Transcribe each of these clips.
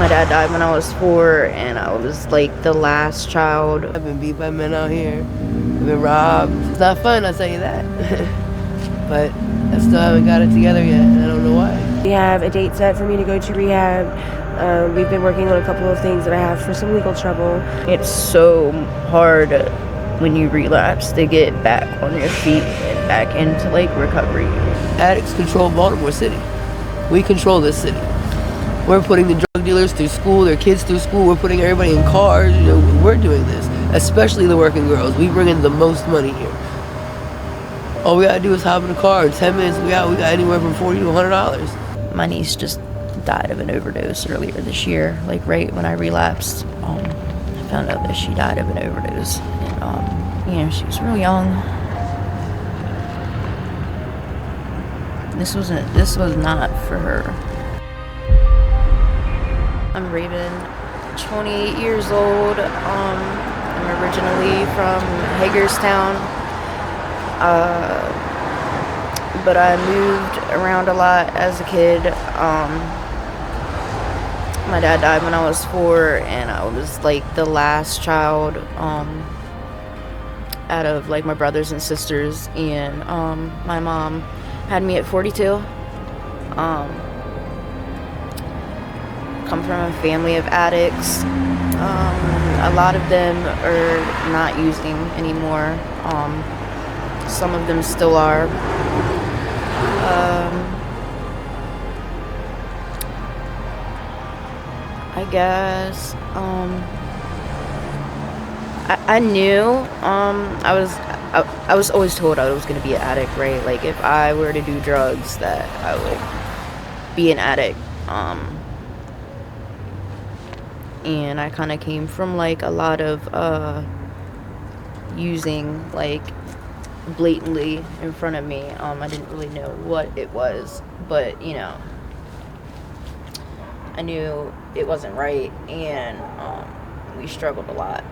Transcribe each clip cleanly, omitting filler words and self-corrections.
My dad died when I was 4, and I was like the last child. I've been beat by men out here. I've been robbed. It's not fun, I'll tell you that. But I still haven't got it together yet, and I don't know why. We have a date set for me to go to rehab. We've been working on a couple of things that I have for some legal trouble. It's so hard when you relapse to get back on your feet and back into like recovery. Addicts control Baltimore City. We control this city. We're putting the drug dealers through school, their kids through school. We're putting everybody in cars. You know, we're doing this, especially the working girls. We bring in the most money here. All we gotta do is hop in a car. In 10 minutes, we got anywhere from $40 to $100. My niece just died of an overdose earlier this year, like right when I relapsed. I found out that she died of an overdose, and she was real young. This was not for her. I'm Raven, 28 years old. I'm originally from Hagerstown, but I moved around a lot as a kid. My dad died when I was 4, and I was like the last child out of like my brothers and sisters, and my mom had me at 42. Come from a family of addicts. A lot of them are not using anymore. Some of them still are. I guess I knew I was always told I was going to be an addict, right? Like if I were to do drugs that I would be an addict. And I kind of came from like a lot of using like blatantly in front of me. I didn't really know what it was, but you know, I knew it wasn't right, and we struggled a lot.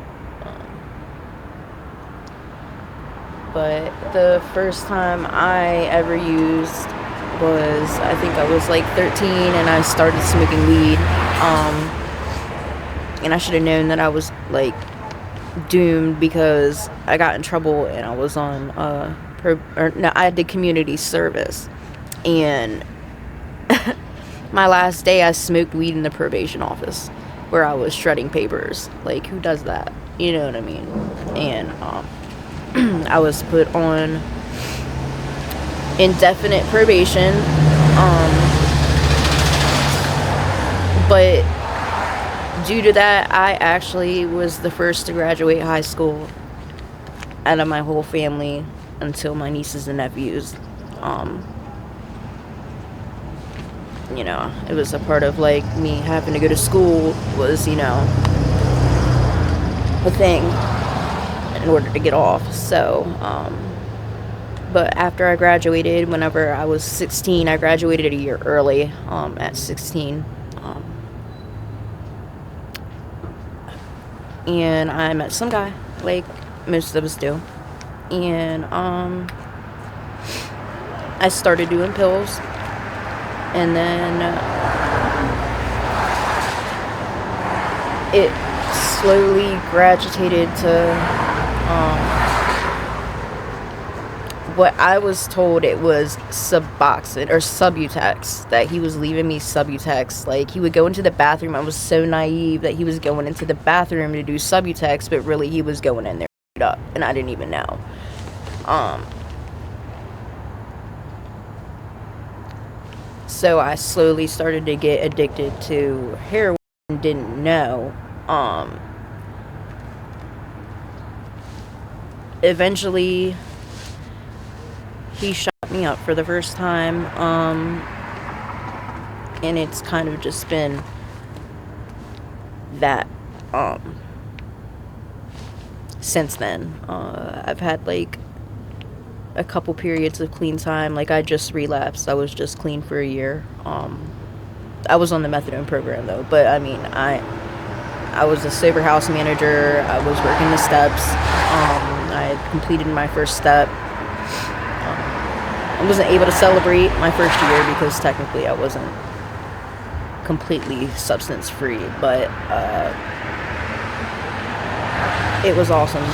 But the first time I ever used was, I think I was like 13, and I started smoking weed. And I should have known that I was like doomed, because I got in trouble and I was on I did community service, and my last day I smoked weed in the probation office where I was shredding papers. Like, who does that? You know what I mean? And I was put on indefinite probation, but due to that, I actually was the first to graduate high school out of my whole family until my nieces and nephews. You know, it was a part of like me having to go to school was, you know, a thing in order to get off. So, but after I graduated, whenever I was 16, I graduated a year early, at 16. And I met some guy, like most of us do, and I started doing pills, and then it slowly gravitated to what I was told it was Suboxone or Subutex, that he was leaving me Subutex. Like, he would go into the bathroom. I was so naive that he was going into the bathroom to do Subutex, but really he was going in there up, and I didn't even know. So I slowly started to get addicted to heroin and didn't know. Eventually he shot me up for the first time, and it's kind of just been that since then. I've had like a couple periods of clean time. Like, I just relapsed. I was just clean for a year. I was on the methadone program though, but I mean, I was a sober house manager. I was working the steps. I had completed my first step. I wasn't able to celebrate my first year because technically I wasn't completely substance free, but it was awesome.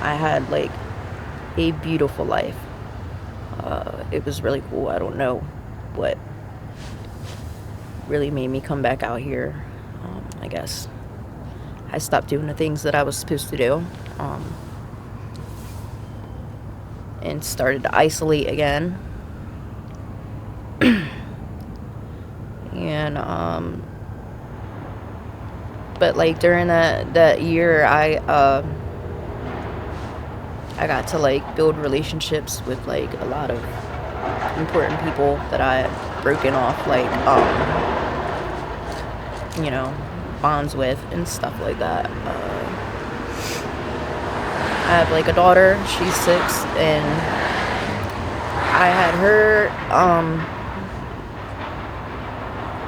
I had like a beautiful life. It was really cool. I don't know what really made me come back out here. I guess I stopped doing the things that I was supposed to do, and started to isolate again. And but like during that year, I got to like build relationships with like a lot of important people that I had broken off like bonds with and stuff like that. I have like a daughter, she's 6, and I had her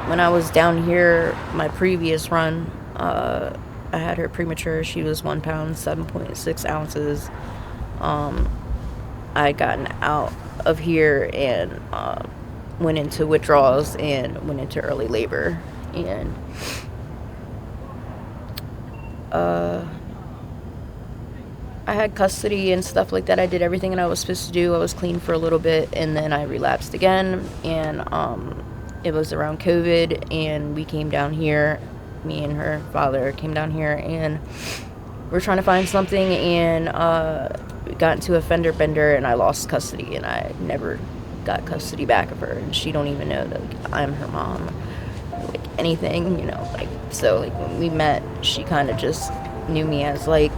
when I was down here my previous run. I had her premature. She was 1 pound 7.6 ounces. I had gotten out of here and went into withdrawals and went into early labor, and I had custody and stuff like that. I did everything that I was supposed to do. I was clean for a little bit, and then I relapsed again, and it was around COVID, and we came down here. Me and her father came down here, and we're trying to find something, and got into a fender bender, and I lost custody, and I never got custody back of her, and she don't even know that I'm her mom, like anything, like, so like when we met, she kind of just knew me as like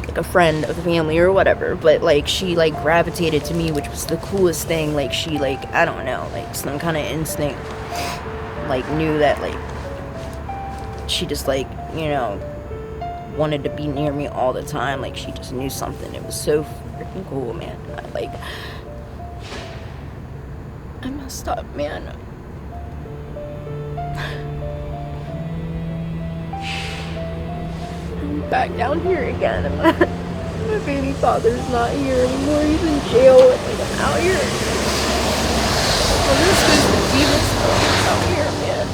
like a friend of the family or whatever, but like she like gravitated to me, which was the coolest thing. Like she like, I don't know, like some kind of instinct, like knew that like she just like wanted to be near me all the time. Like she just knew something. It was so freaking cool, man. I messed up, man. I'm back down here again, and my baby father's not here anymore. He's in jail, and like I'm out here. I'm just supposed to be this out here, man.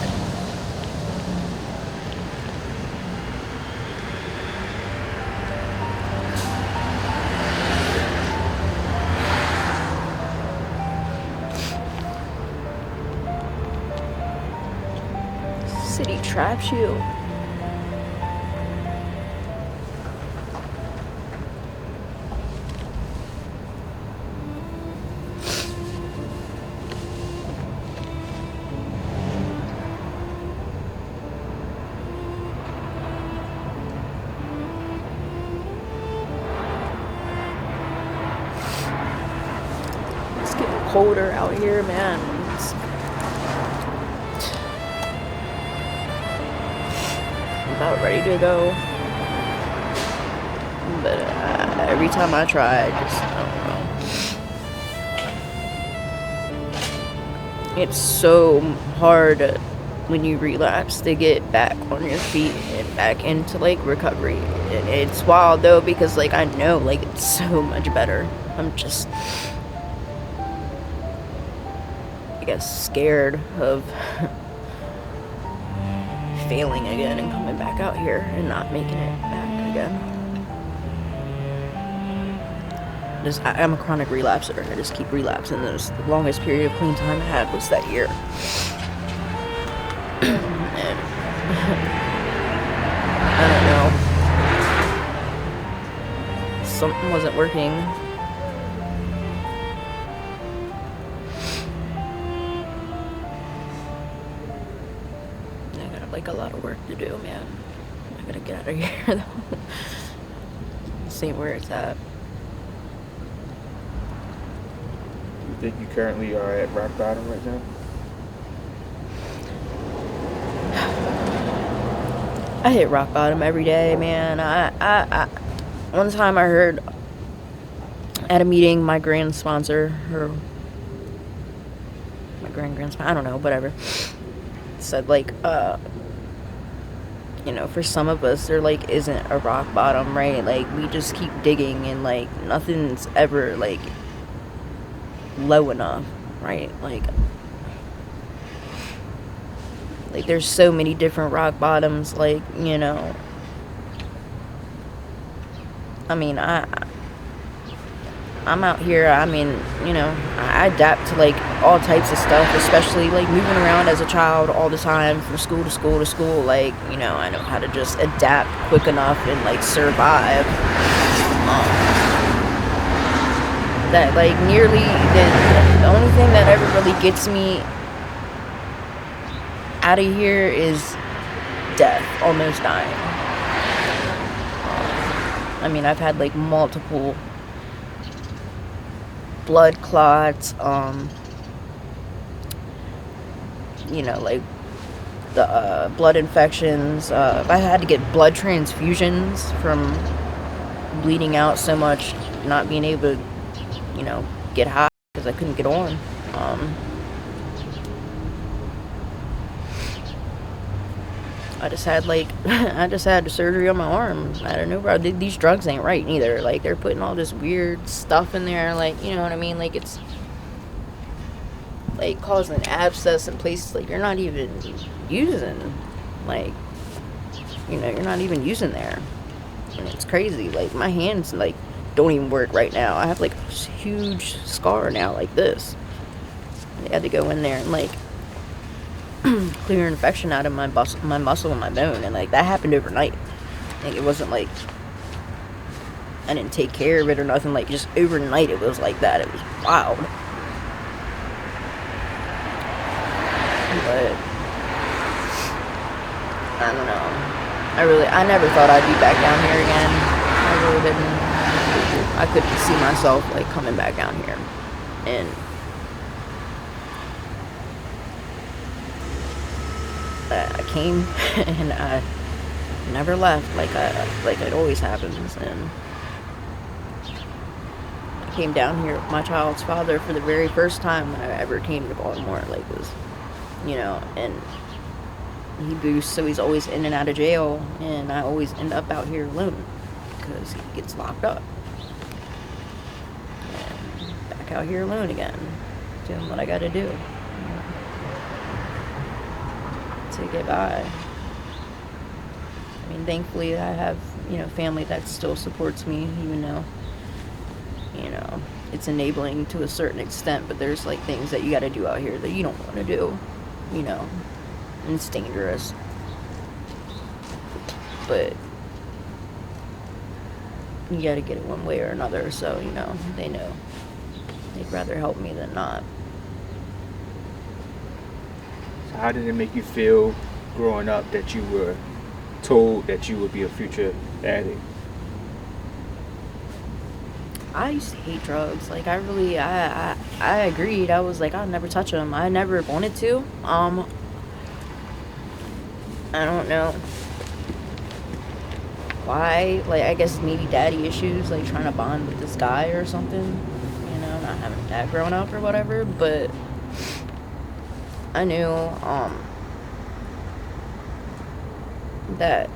City traps you. It's getting colder out here, man. About ready to go, but every time I try, I don't know. It's so hard when you relapse to get back on your feet and back into like recovery. And it's wild though, because like I know like it's so much better. I'm just, I guess, scared of failing again and coming back out here and not making it back again. I'm a chronic relapser. I just keep relapsing. The longest period of clean time I had was that year. And I don't know. Something wasn't working. Like a lot of work to do, man. I gotta get out of here though. See where it's at. You think you currently are at rock bottom right now? I hit rock bottom every day, man. I one time I heard at a meeting my grand sponsor, or my grand sponsor, I don't know, whatever, said like for some of us there like isn't a rock bottom, right? Like we just keep digging, and like nothing's ever like low enough, right? Like there's so many different rock bottoms, like, you know. I mean, I'm out here, I mean, you know, I adapt to like all types of stuff, especially like moving around as a child all the time from school to school to school. Like, you know, I know how to just adapt quick enough and like survive. That like nearly the only thing that ever really gets me out of here is death, almost dying. I mean, I've had like multiple blood clots, you know, like the blood infections. I had to get blood transfusions from bleeding out so much, not being able to, you know, get high because I couldn't get on. I just had like I just had the surgery on my arm. I don't know, bro. These drugs ain't right neither. Like they're putting all this weird stuff in there. Like, you know what I mean? Like it's like causing abscess in places like you're not even using. Like, you know, you're not even using there. And it's crazy. Like my hands like don't even work right now. I have like a huge scar now like this. They had to go in there and like clear infection out of my muscle and my bone, and like that happened overnight. Like it wasn't like I didn't take care of it or nothing. Like just overnight it was like that. It was wild. But I don't know. I never thought I'd be back down here again. I really didn't. I couldn't see myself like coming back down here. And I came and I never left like it always happens. And I came down here with my child's father for the very first time when I ever came to Baltimore. Like was, you know, and he boosts, so he's always in and out of jail, and I always end up out here alone because he gets locked up. And back out here alone again, doing what I gotta do to get by. I mean, thankfully I have, you know, family that still supports me, even though, you know, it's enabling to a certain extent, but there's like things that you gotta do out here that you don't want to do, you know, and it's dangerous. But you gotta get it one way or another, so, you know, they know they'd rather help me than not. So how did it make you feel growing up that you were told that you would be a future addict? I used to hate drugs. Like, I agreed. I was like, I'll never touch them. I never wanted to. I don't know why. Like, I guess maybe daddy issues, like trying to bond with this guy or something. You know, not having a dad growing up or whatever. But I knew, that,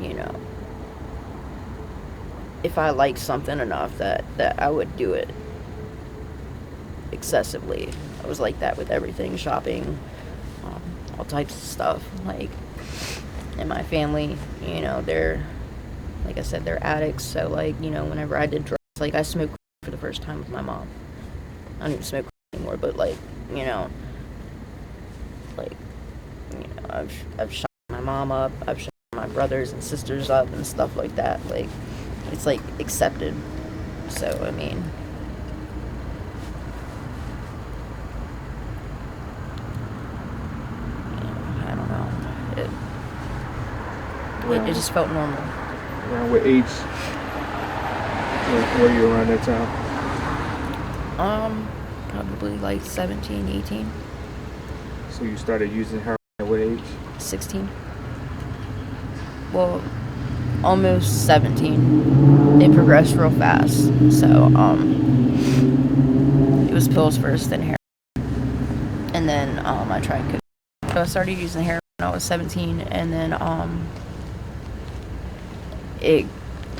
you know, if I liked something enough that I would do it excessively. I was like that with everything, shopping, all types of stuff. Like, in my family, you know, they're, like I said, they're addicts. So, like, you know, whenever I did drugs, like, I smoked for the first time with my mom. I don't even smoke anymore, but, like, you know, I've shot my mom up, I've shot my brothers and sisters up and stuff like that. Like, it's like accepted. So, I mean, I don't know. It just felt normal. Around what age were you around that time? Probably like 17, 18. So you started using heroin at what age? 16. Well, almost 17. It progressed real fast. So, it was pills first, then heroin. And then, I tried cocaine. So I started using heroin when I was 17, and then, it,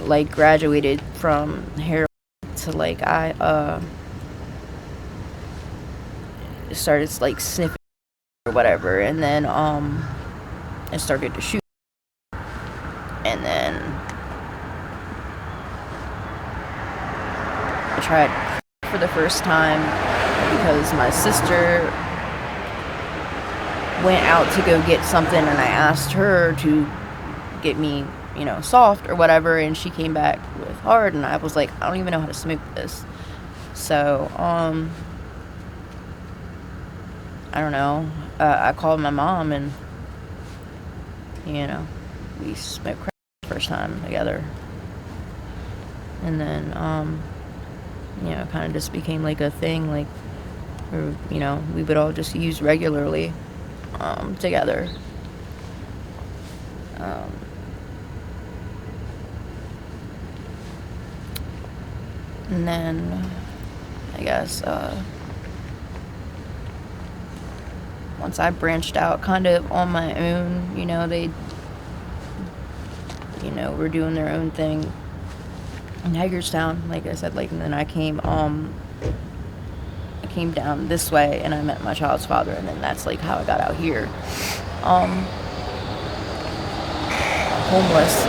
like, graduated from heroin to, like, started like sniffing or whatever, and then it started to shoot, and then I tried for the first time because my sister went out to go get something, and I asked her to get me, soft or whatever, and she came back with hard, and I was like, I don't even know how to smoke this. So I don't know, I called my mom, and we smoked crack the first time together, and then kind of just became like a thing, like, we would all just use regularly together. And then I guess once I branched out kind of on my own, they were doing their own thing in Hagerstown, like I said, like, and then I came down this way, and I met my child's father, and then that's like how I got out here. Homeless.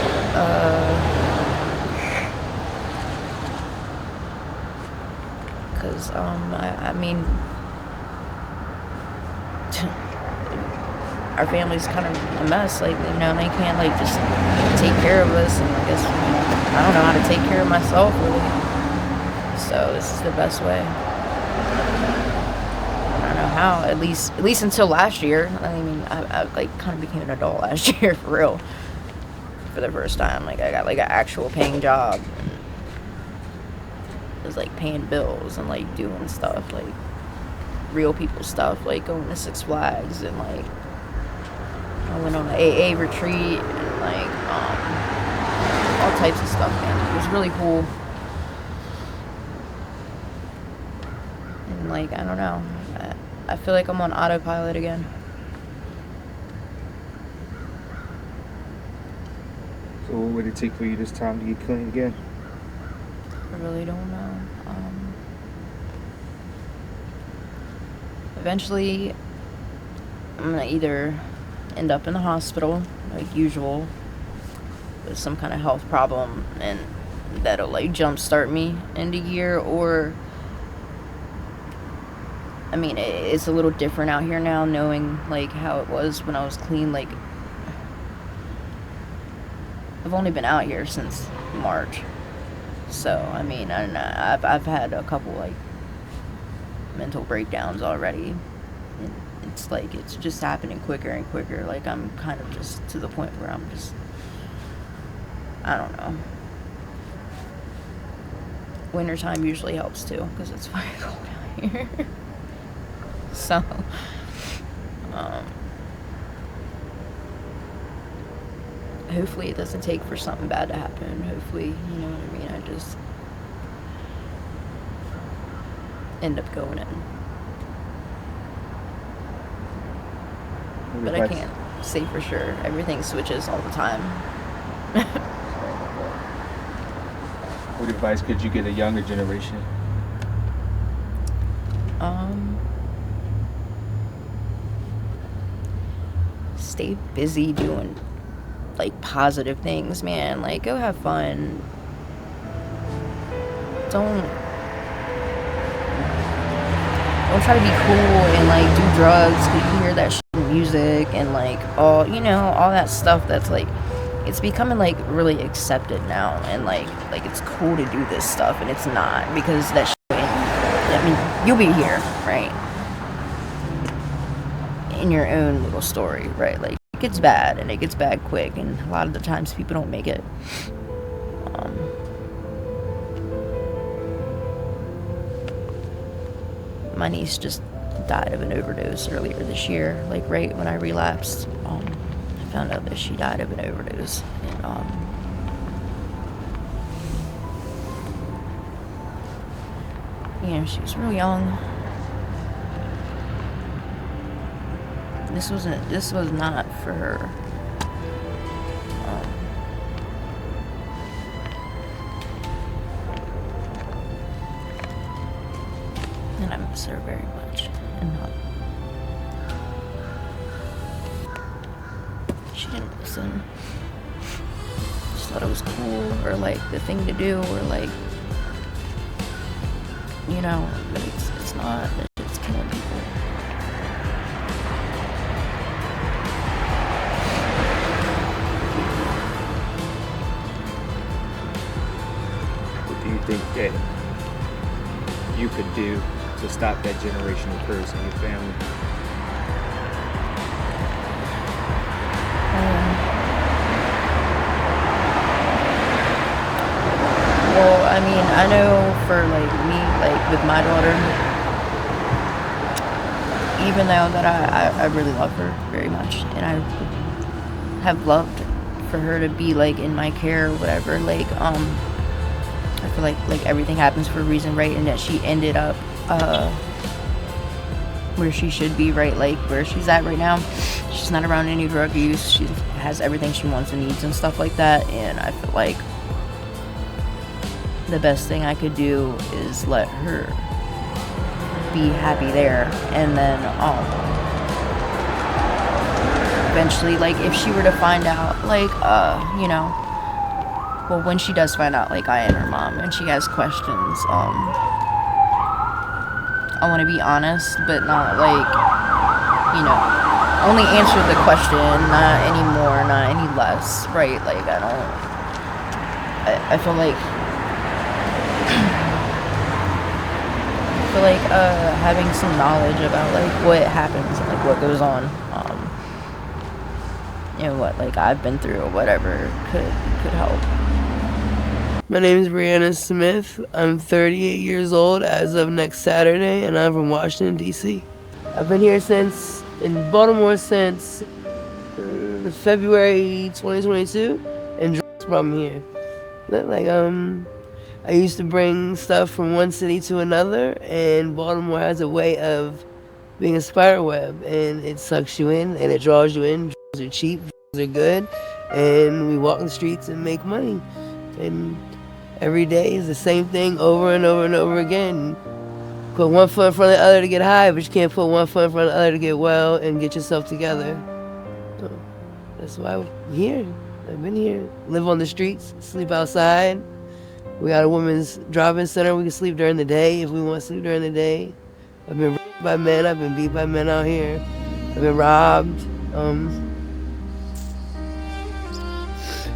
Because I mean, our family's kind of a mess, like, they can't like just take care of us, and I guess I don't know how to take care of myself, really. So this is the best way. I don't know how, at least until last year. I mean, I like kind of became an adult last year, for real, for the first time. Like, I got like an actual paying job, and it was like paying bills and like doing stuff, like real people stuff, like going to Six Flags, and like I went on an AA retreat, and like all types of stuff, man. It was really cool. And like, I don't know, I feel like I'm on autopilot again. So what would it take for you this time to get clean again? I really don't know. Eventually, I'm gonna either end up in the hospital, like usual, with some kind of health problem, and that'll like jumpstart me into gear, or I mean, it's a little different out here now, knowing like how it was when I was clean. Like, I've only been out here since March, so I mean, I don't know, I've had a couple like mental breakdowns already. It's like, it's just happening quicker and quicker. Like, I'm kind of just to the point where I'm just, I don't know. Wintertime usually helps too, because it's very cold out here. So hopefully it doesn't take for something bad to happen. Hopefully, you know what I mean, I just end up going in. But I can't say for sure. Everything switches all the time. What advice could you give a younger generation? Stay busy doing like positive things, man. Like, go have fun. Don't try to be cool and like do drugs, because you hear that shit in music and like all that stuff that's like, it's becoming like really accepted now, and like it's cool to do this stuff, and it's not, because that shit, I mean, you'll be here, right, in your own little story, right? Like, it gets bad, and it gets bad quick, and a lot of the times people don't make it. My niece just died of an overdose earlier this year, like right when I relapsed. I found out that she died of an overdose, and she was real young. This was not for her. And I miss her very much, and things and just thought it was cool or like the thing to do or like, you know, but it's not. It's killing people. What do you think that you could do to stop that generational curse in your family? Well, I mean, I know for like me, like with my daughter, even though that I really love her very much, and I have loved for her to be like in my care or whatever, like I feel like everything happens for a reason, right? And that she ended up where she should be, right? Like where she's at right now. She's not around any drug use. She has everything she wants and needs and stuff like that. And I feel like the best thing I could do is let her be happy there, and then eventually, like if she were to find out, like you know, well, when she does find out, like I am her mom, and she has questions, I want to be honest, but not like, you know, only answer the question, not any more, not any less, right? Like I feel like having some knowledge about like what happens and like what goes on, and what like I've been through or whatever could help. My name is Breanna Smith. I'm 38 years old as of next Saturday, and I'm from Washington, D.C. I've been here in Baltimore since February 2022, and drugs brought me here. Like, I used to bring stuff from one city to another, and Baltimore has a way of being a spider web, and it sucks you in, and it draws you in. Drugs are cheap, drugs are good, and we walk the streets and make money. And every day is the same thing over and over and over again. Put one foot in front of the other to get high, but you can't put one foot in front of the other to get well and get yourself together. So that's why I'm here. I've been here. Live on the streets, sleep outside. We got a women's drop-in center. We can sleep during the day if we want to sleep during the day. I've been raped by men. I've been beat by men out here. I've been robbed.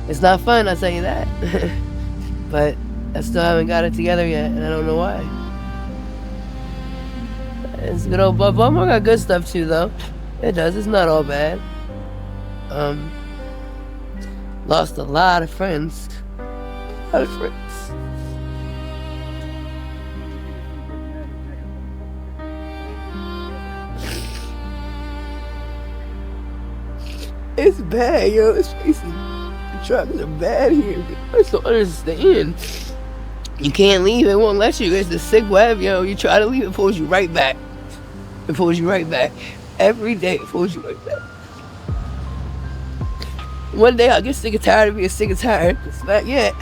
It's not fun, I'll tell you that. But I still haven't got it together yet, and I don't know why. It's good old Baltimore got good stuff too, though. It does. It's not all bad. Lost a lot of friends. A lot of friends. It's bad, yo. It's crazy. The drugs are bad here. I just don't understand. You can't leave. It won't let you. It's the sick web, yo. You try to leave, it pulls you right back. It pulls you right back. Every day, it pulls you right back. One day, I'll get sick and tired of being sick and tired. It's not yet.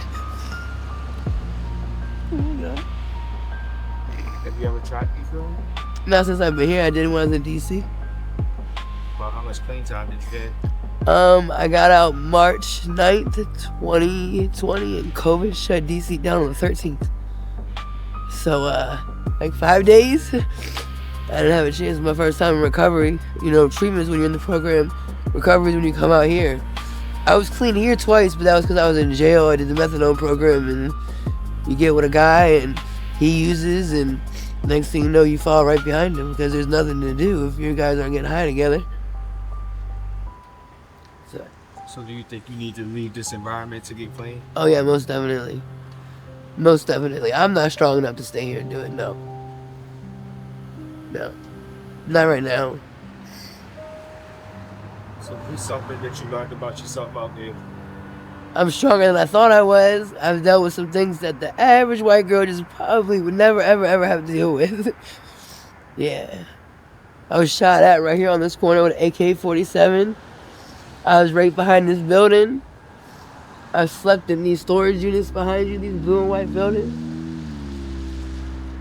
Have you ever tried before? Not since I've been here. I did it when I was in D.C. Well, how much clean time did you get? I got out March 9th, 2020, and COVID shut DC down on the 13th. So, like 5 days, I didn't have a chance. My first time in recovery. You know, treatment's when you're in the program. Recovery is when you come out here. I was clean here twice, but that was because I was in jail. I did the methadone program, and you get with a guy, and he uses, and next thing you know, you fall right behind him because there's nothing to do if you guys aren't getting high together. So do you think you need to leave this environment to get clean? Oh yeah, most definitely. Most definitely. I'm not strong enough to stay here and do it, no. No. Not right now. So what's something that you learned about yourself out there? I'm stronger than I thought I was. I've dealt with some things that the average white girl just probably would never, ever, ever have to deal with. Yeah. I was shot at right here on this corner with an AK-47. I was right behind this building. I slept in these storage units behind you, these blue and white buildings.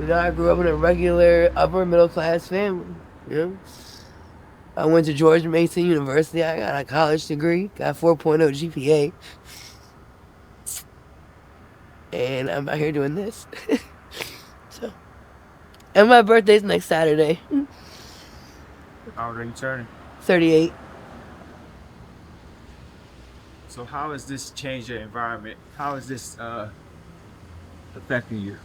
You know, I grew up in a regular upper middle class family, you know? I went to George Mason University. I got a college degree. Got 4.0 GPA. And I'm out here doing this. So, and my birthday's next Saturday. How old are you turning? 38. So how has this changed your environment? How is this affecting you?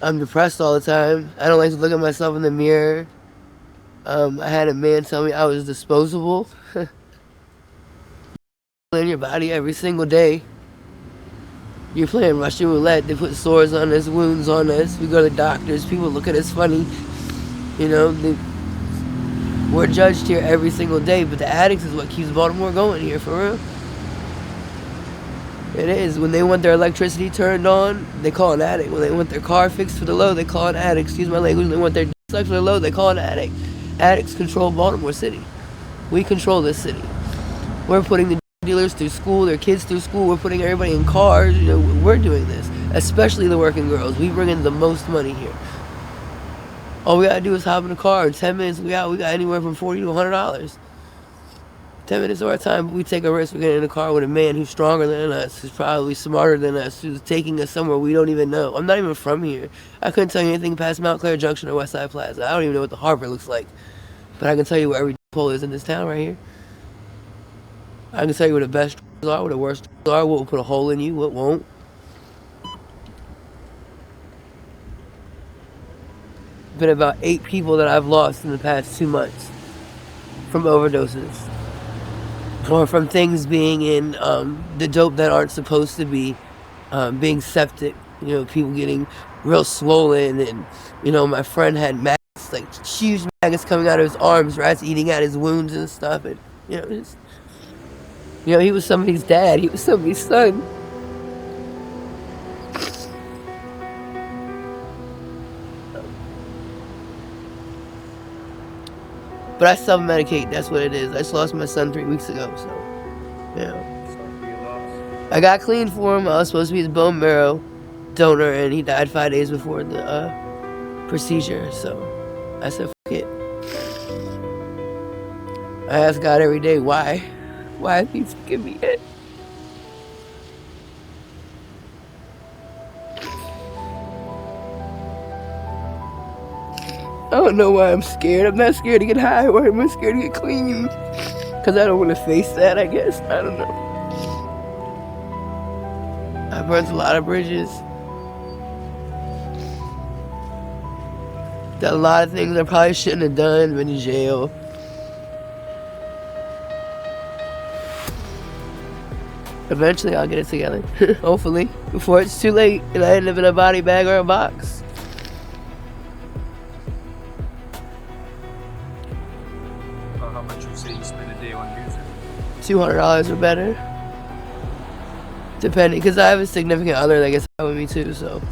I'm depressed all the time. I don't like to look at myself in the mirror. I had a man tell me I was disposable. In your body every single day. You're playing Russian roulette. They put sores on us, wounds on us. We go to doctors. People look at us funny. You know, we're judged here every single day. But the addicts is what keeps Baltimore going here, for real. It is. When they want their electricity turned on, they call an addict. When they want their car fixed for the low, they call an addict. Excuse my language. When they want their sucked for the low, they call an addict. Addicts control Baltimore City. We control this city. We're putting the dealers through school, their kids through school. We're putting everybody in cars. You know, we're doing this, especially the working girls. We bring in the most money here. All we gotta do is hop in a car. In 10 minutes, we out. We got anywhere from $40 to $100. 10 minutes of our time, we take a risk. We're getting in a car with a man who's stronger than us, who's probably smarter than us, who's taking us somewhere we don't even know. I'm not even from here. I couldn't tell you anything past Mount Clair Junction or West Side Plaza. I don't even know what the harbor looks like. But I can tell you where every pole is in this town right here. I can tell you where the best are, where the worst are, what will put a hole in you, what won't. Been about 8 people that I've lost in the past 2 months from overdoses. Or from things being in the dope that aren't supposed to be, being septic. You know, people getting real swollen. And, you know, my friend had maggots, like huge maggots coming out of his arms, rats eating at his wounds and stuff. And, you know, just, you know, he was somebody's dad. He was somebody's son. But I self-medicate, that's what it is. I just lost my son 3 weeks ago, so, yeah. I got clean for him. I was supposed to be his bone marrow donor, and he died 5 days before the procedure, so I said, fuck it. I ask God every day, why? Why is he forgive me yet? I don't know why I'm scared. I'm not scared to get high. Why am I scared to get clean? Because I don't want to face that, I guess. I don't know. I burnt a lot of bridges. Done a lot of things I probably shouldn't have done. Been in jail. Eventually I'll get it together. Hopefully. Before it's too late and I end up in a body bag or a box. How much you say you spend a day on music? $200 or better. Depending, because I have a significant other that gets high with me too, so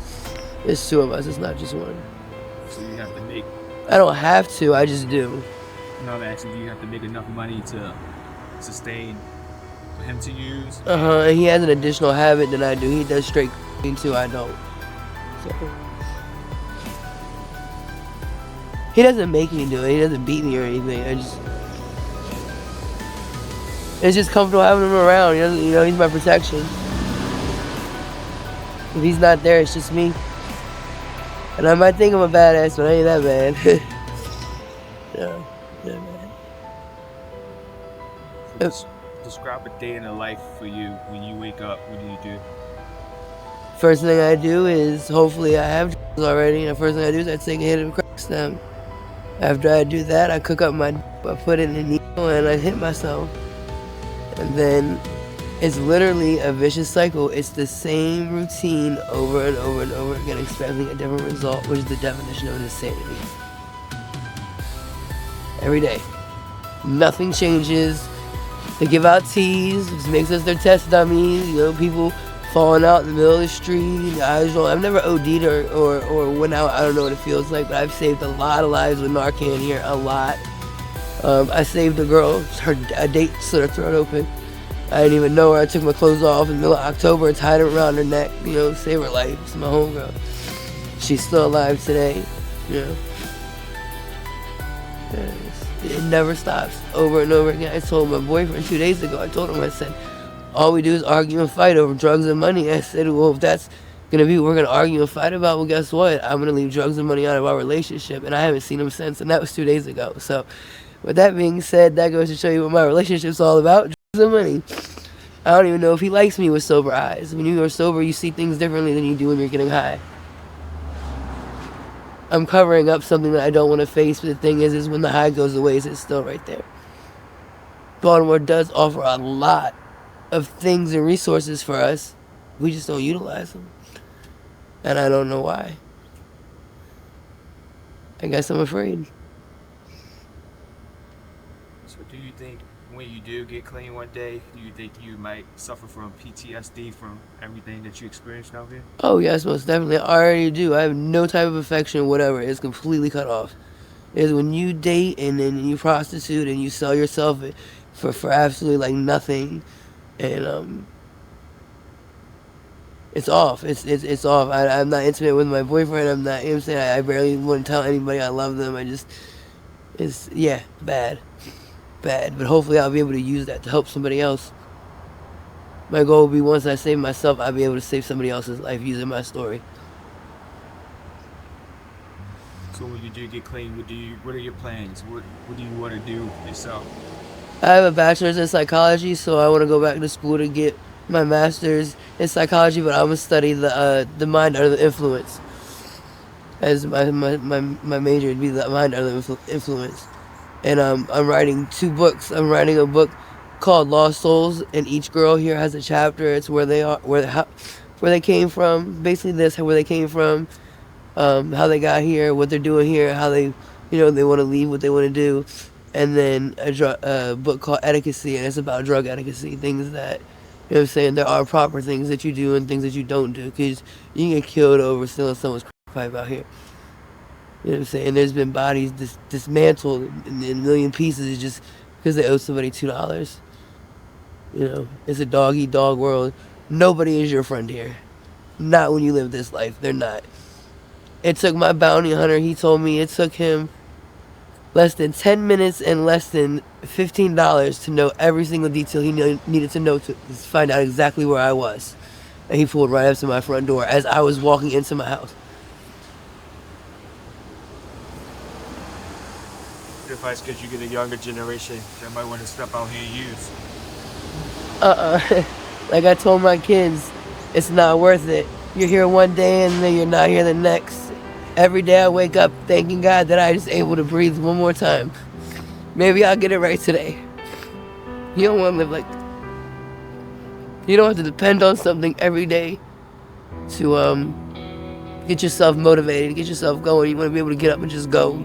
it's 2 of us, it's not just one. So you have to make... I don't have to, I just do. No, actually, you have to make enough money to sustain for him to use. And he has an additional habit than I do. He does straight too, I don't. So. He doesn't make me do it, he doesn't beat me or anything. It's just comfortable having him around. He doesn't, you know, he's my protection. If he's not there, it's just me. And I might think I'm a badass, but I ain't that bad. Yeah, man. Describe a day in the life for you. When you wake up, what do you do? First thing I do is, hopefully I have drugs already, and the first thing I do is I take a hit of the crack stem. After I do that, I cook up I put it in the needle and I hit myself. And then it's literally a vicious cycle. It's the same routine over and over and over again, expecting a different result, which is the definition of insanity. Every day. Nothing changes. They give out teas, which makes us their test dummies. You know, people falling out in the middle of the street. I've never OD'd or went out. I don't know what it feels like, but I've saved a lot of lives with Narcan here. A lot. I saved a girl. A date slit her throat open. I didn't even know her. I took my clothes off in the middle of October and tied them around her neck. You know, save her life. It's my homegirl. She's still alive today. You know. It never stops, over and over again. I told my boyfriend 2 days ago, I told him, I said, all we do is argue and fight over drugs and money. I said, well, if that's gonna be what we're gonna argue and fight about, well, guess what? I'm gonna leave drugs and money out of our relationship. And I haven't seen him since, and that was 2 days ago. So with that being said, that goes to show you what my relationship's all about, drugs and money. I don't even know if he likes me with sober eyes. When you are sober, you see things differently than you do when you're getting high. I'm covering up something that I don't want to face, but the thing is when the high goes away, it's still right there. Baltimore does offer a lot of things and resources for us. We just don't utilize them. And I don't know why. I guess I'm afraid. So do you think when you do get clean one day, do you think you might suffer from PTSD from everything that you experienced out here? Oh yes, most definitely. I already do. I have no type of affection, whatever. It's completely cut off. It's when you date and then you prostitute and you sell yourself for absolutely like nothing, and it's off. It's off. I'm not intimate with my boyfriend. I'm not. You know what I'm saying? I barely want to tell anybody I love them. It's bad. But hopefully I'll be able to use that to help somebody else. My goal will be once I save myself, I'll be able to save somebody else's life using my story. So when you do get clean, what are your plans? What do you want to do yourself? I have a bachelor's in psychology, so I want to go back to school to get my master's in psychology, but I'm going to study the mind under the influence. As my major would be the mind under the influence. And I'm writing 2 books. I'm writing a book called Lost Souls, and each girl here has a chapter. It's where they are, where they came from. Basically, where they came from, how they got here, what they're doing here, how they want to leave, what they want to do, and then a book called Addict, and it's about drug addict, things that, you know what I'm saying, there are proper things that you do and things that you don't do, because you can get killed over stealing someone's pipe out here. You know what I'm saying? There's been bodies dismantled in a million pieces just because they owe somebody $2. You know, it's a dog-eat-dog world. Nobody is your friend here. Not when you live this life. They're not. It took my bounty hunter, he told me it took him less than 10 minutes and less than $15 to know every single detail he needed to know to find out exactly where I was. And he pulled right up to my front door as I was walking into my house. What advice could you give the younger generation that might want to step out here and use? Like I told my kids, it's not worth it. You're here one day and then you're not here the next. Every day I wake up thanking God that I just able to breathe one more time. Maybe I'll get it right today. You don't want to live like that. You don't have to depend on something every day to get yourself motivated, get yourself going. You want to be able to get up and just go.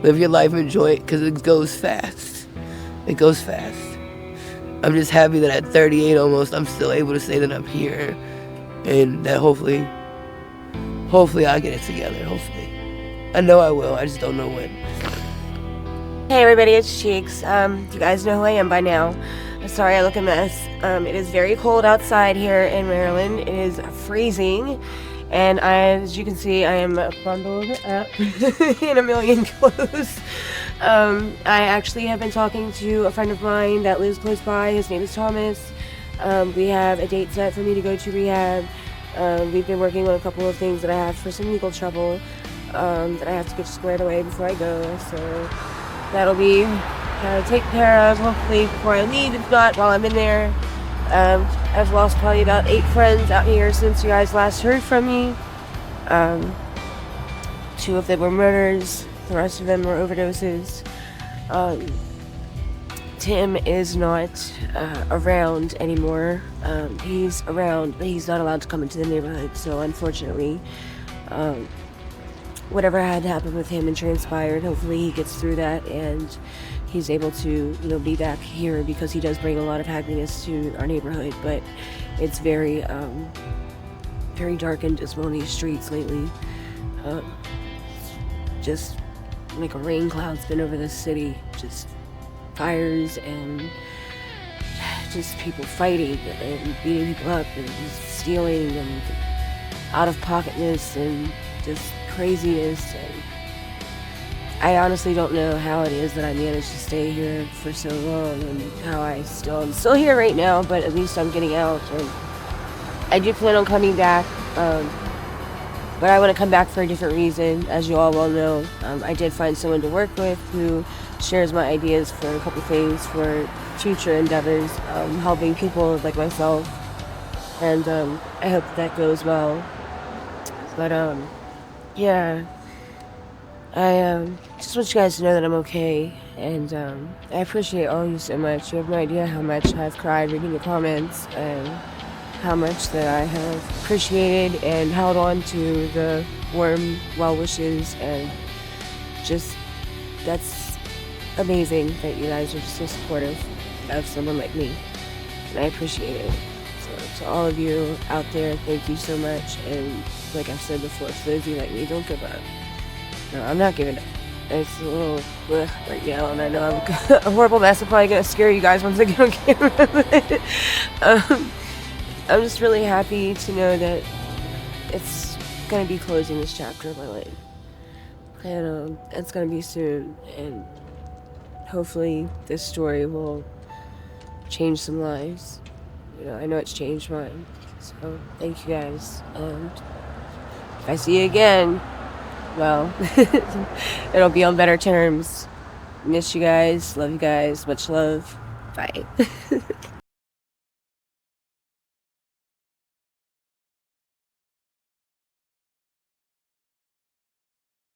Live your life, enjoy it, because it goes fast. It goes fast. I'm just happy that at 38 almost, I'm still able to say that I'm here. And that hopefully I'll get it together, hopefully. I know I will, I just don't know when. Hey everybody, it's Cheeks. You guys know who I am by now. I'm sorry I look a mess. It is very cold outside here in Maryland. It is freezing. And as you can see, I am bundled up in a million clothes. I actually have been talking to a friend of mine that lives close by. His name is Thomas. We have a date set for me to go to rehab. We've been working on a couple of things that I have for some legal trouble that I have to get squared away before I go. So that'll be taken care of hopefully before I leave. If not, while I'm in there. I've lost probably about 8 friends out here since you guys last heard from me. 2 of them were murders, the rest of them were overdoses. Tim is not around anymore. He's around, but he's not allowed to come into the neighborhood, so unfortunately, whatever had happened with him and transpired, hopefully he gets through that and he's able to, be back here, because he does bring a lot of happiness to our neighborhood. But it's very, very dark and dismal in these streets lately. Just like a rain cloud's been over this city. Just fires and just people fighting and beating people up and just stealing and out of pocketness and just craziness. And I honestly don't know how it is that I managed to stay here for so long and how I'm still here right now, but at least I'm getting out. And I do plan on coming back, but I want to come back for a different reason, as you all well know. I did find someone to work with who shares my ideas for a couple things for future endeavors, helping people like myself, and I hope that goes well. But yeah, I just want you guys to know that I'm okay, and I appreciate all of you so much. You have no idea how much I've cried reading the comments, and how much that I have appreciated and held on to the warm well wishes, and just that's amazing that you guys are so supportive of someone like me, and I appreciate it. So to all of you out there, thank you so much, and like I've said before, for those of you like me, don't give up. No, I'm not giving up. It's a little right now, and I know I'm a horrible mess. I'm probably gonna scare you guys once I get on camera. I'm just really happy to know that it's gonna be closing this chapter of my life, and it's gonna be soon. And hopefully, this story will change some lives. I know it's changed mine. So thank you guys. And if I see you again, well, it'll be on better terms. Miss you guys. Love you guys. Much love. Bye.